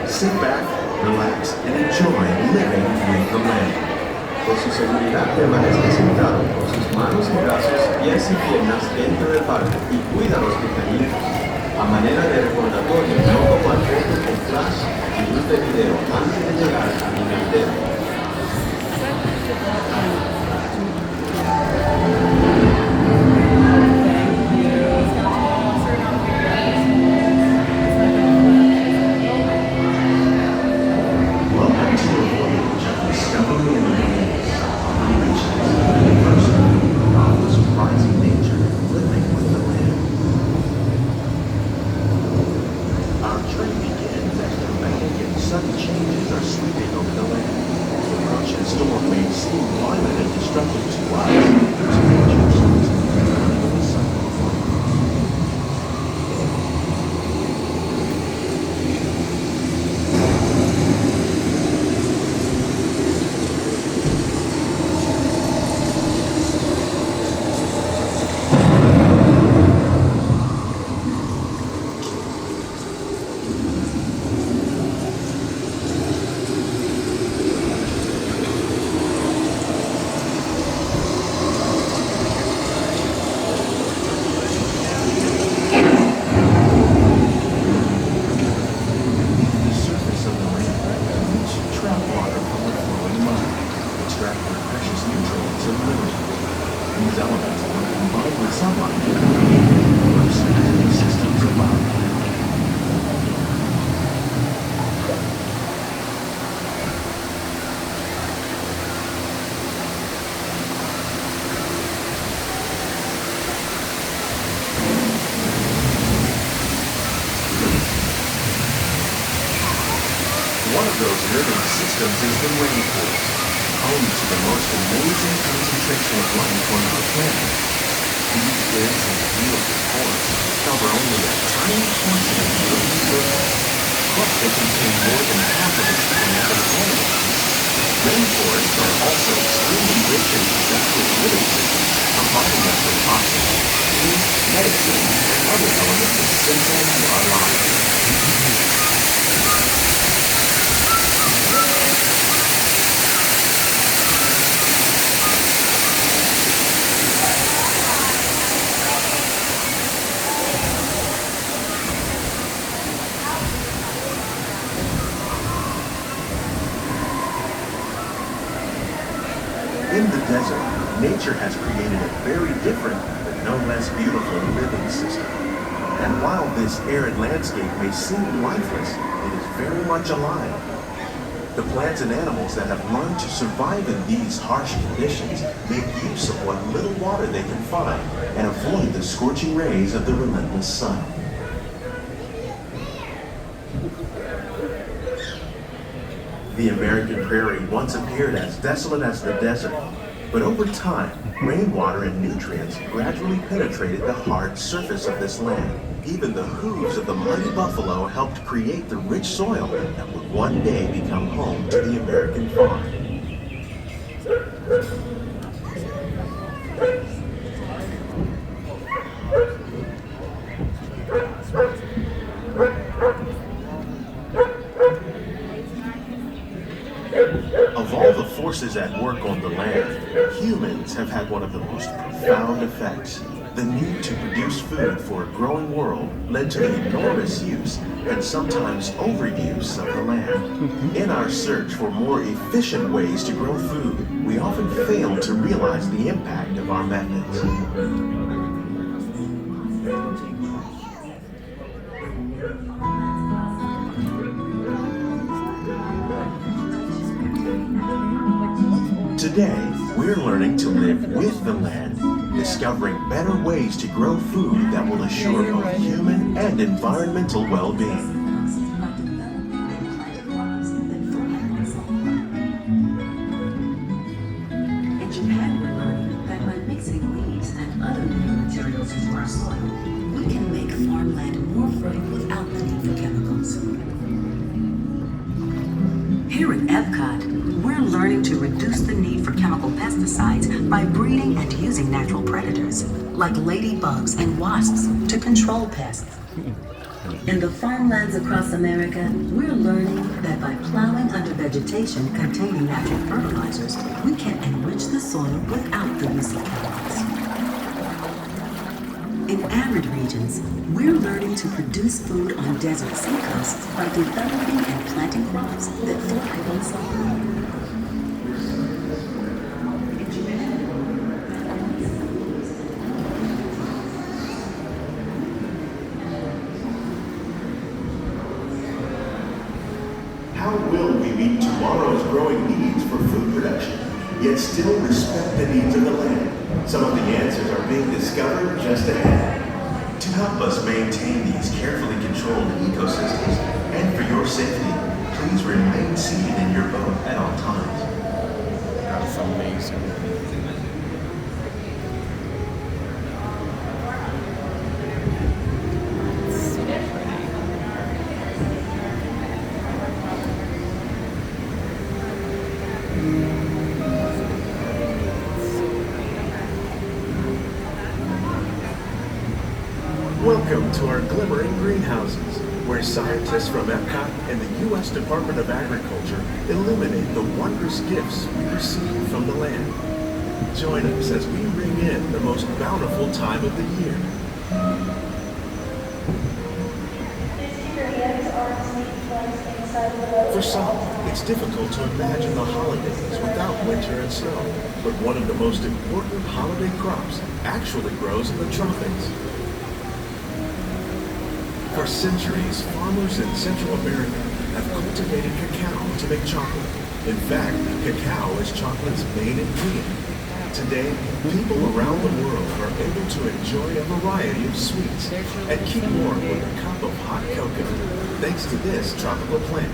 Sit back, relax, and enjoy living with the land. Por su seguridad, permanezca sentado con sus manos y brazos, pies y piernas dentro del parque y cuida los pequeñitos. A manera de recordatorio, no tomar fotos con flash y luz de video antes de llegar al nivel D. One of those living systems is the rainforest, home to the most amazing concentration of life on our planet. These dense and beautiful forests cover only a tiny portion of the Earth's surface, but they contain more than half of its plant and animal life. Rainforests are also extremely rich in productive living systems, providing us with oxygen, food, medicine, and other elements essential to our lives. In the desert, nature has created a very different, but no less beautiful living system. And while this arid landscape may seem lifeless, it is very much alive. The plants and animals that have learned to survive in these harsh conditions make use of what little water they can find and avoid the scorching rays of the relentless sun. The American prairie once appeared as desolate as the desert, but over time, rainwater and nutrients gradually penetrated the hard surface of this land. Even the hooves of the mighty buffalo helped create the rich soil that would one day become home to the American farm. Of all the forces at work on the land, humans have had one of the most profound effects. The need to produce food for a growing world led to the enormous use and sometimes overuse of the land. In our search for more efficient ways to grow food, we often fail to realize the impact of our methods. Today, we're learning to live with the land, discovering better ways to grow food that will assure both human and environmental well-being. In Japan, we're learning that by mixing leaves and other living materials into our soil, we can make farmland more fertile without the need for chemicals. Here at Epcot, we're learning to reduce the need for chemical pesticides by breeding and using natural predators, like ladybugs and wasps, to control pests. In the farmlands across America, we're learning that by plowing under vegetation containing natural fertilizers, we can enrich the soil without the use of chemicals. In arid regions, we're learning to produce food on desert seacoasts by developing and planting crops that thrive on salt. How will we meet tomorrow's growing needs for food production, yet still respect the needs of the land? Some of the answers are being discovered just ahead. To help us maintain these carefully controlled ecosystems, and for your safety, please remain seated in your boat at all times. That's amazing. Welcome to our Glimmering greenhouses, where scientists from Epcot and the U.S. Department of Agriculture illuminate the wondrous gifts we receive from the land. Join us as we ring in the most bountiful time of the year. For some, it's difficult to imagine the holidays without winter and snow, but one of the most important holiday crops actually grows in the tropics. For centuries, farmers in Central America have cultivated cacao to make chocolate. In fact, cacao is chocolate's main ingredient. Today, people around the world are able to enjoy a variety of sweets and keep warm with a cup of hot cocoa, thanks to this tropical plant.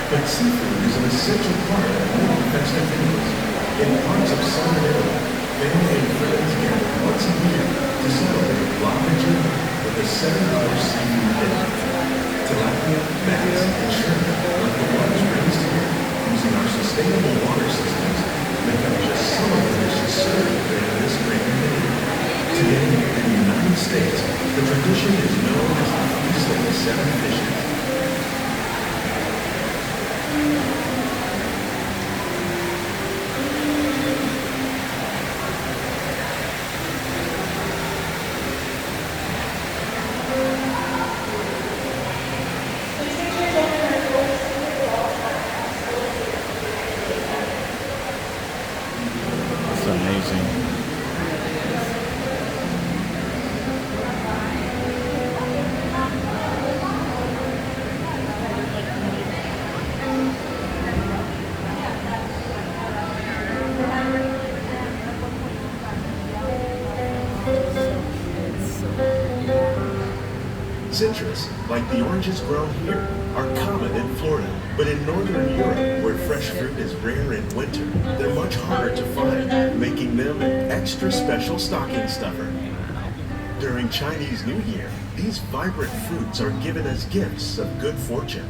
But seafood is an essential part of many festivities. In parts of southern Italy, family and friends gather once a year to celebrate Glimmering with a 7-course seafood dinner. Tilapia, bass, and shrimp, like the ones raised here using our sustainable water systems, make up just some of the dishes served during this great day. Today, in the United States, the tradition is known as the Feast of the Seven Fishes. It's amazing. Citrus, like the oranges grown here, are common in Florida, but in northern Europe, where fresh fruit is rare in winter, they're much harder to find, making them an extra special stocking stuffer. During Chinese New Year, these vibrant fruits are given as gifts of good fortune.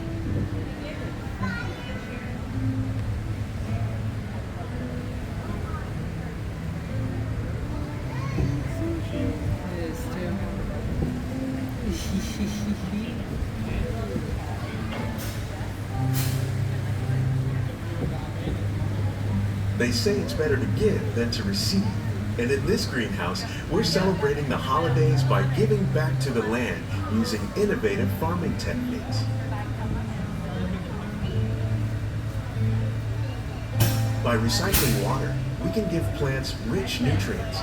They say it's better to give than to receive. And in this greenhouse, we're celebrating the holidays by giving back to the land using innovative farming techniques. By recycling water, we can give plants rich nutrients.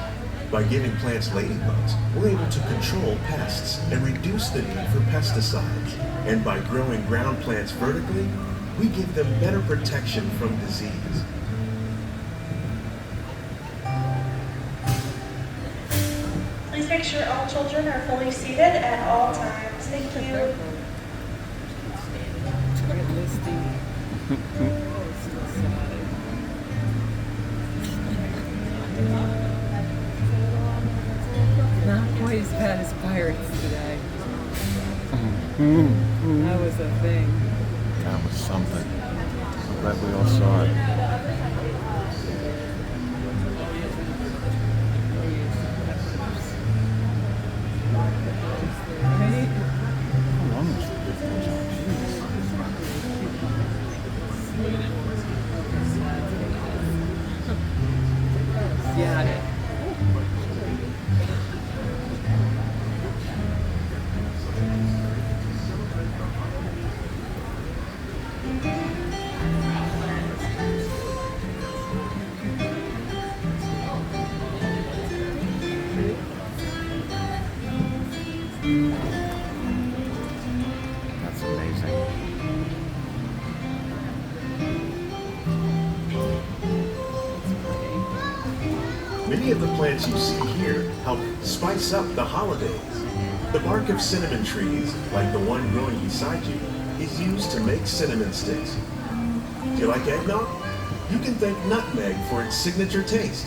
By giving plants ladybugs, we're able to control pests and reduce the need for pesticides. And by growing ground plants vertically, we give them better protection from disease. Please make sure all children are fully seated at all times. Thank you. Not quite as bad as Pirates today. That was a thing. That was something. I'm glad we all saw it. Right? How long was the Got it. That's amazing. Many of the plants you see here help spice up the holidays. The bark of cinnamon trees, like the one growing beside you, is used to make cinnamon sticks. Do you like eggnog? You can thank nutmeg for its signature taste.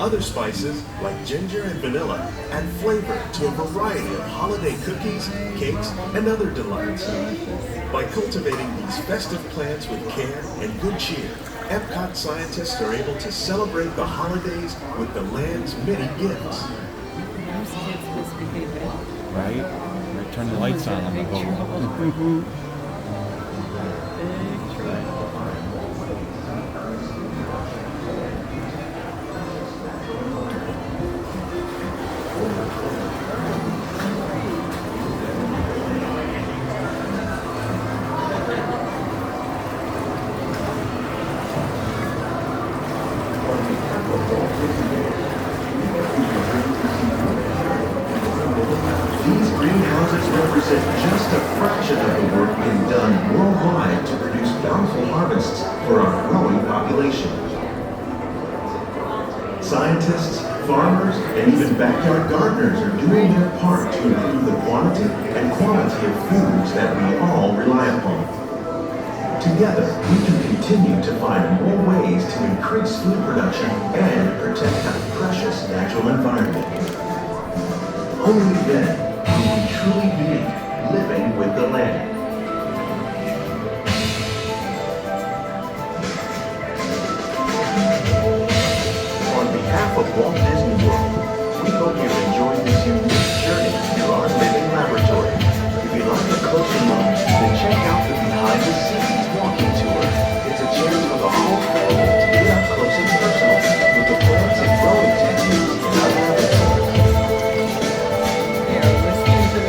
Other spices, like ginger and vanilla, add flavor to a variety of holiday cookies, cakes, and other delights. By cultivating these festive plants with care and good cheer, Epcot scientists are able to celebrate the holidays with the land's many gifts. Those kids misbehaving. Right? They turn the lights on the Big boat. trouble. Big trouble. These greenhouses represent just a fraction of the work being done worldwide to produce bountiful harvests for our growing population. Scientists, farmers, and even backyard gardeners are doing their part to improve the quantity and quality of foods that we all rely upon. Together, we can continue to find more ways to increase food production and protect our precious natural environment. Only then will we truly be living with the land. On behalf of Walt Disney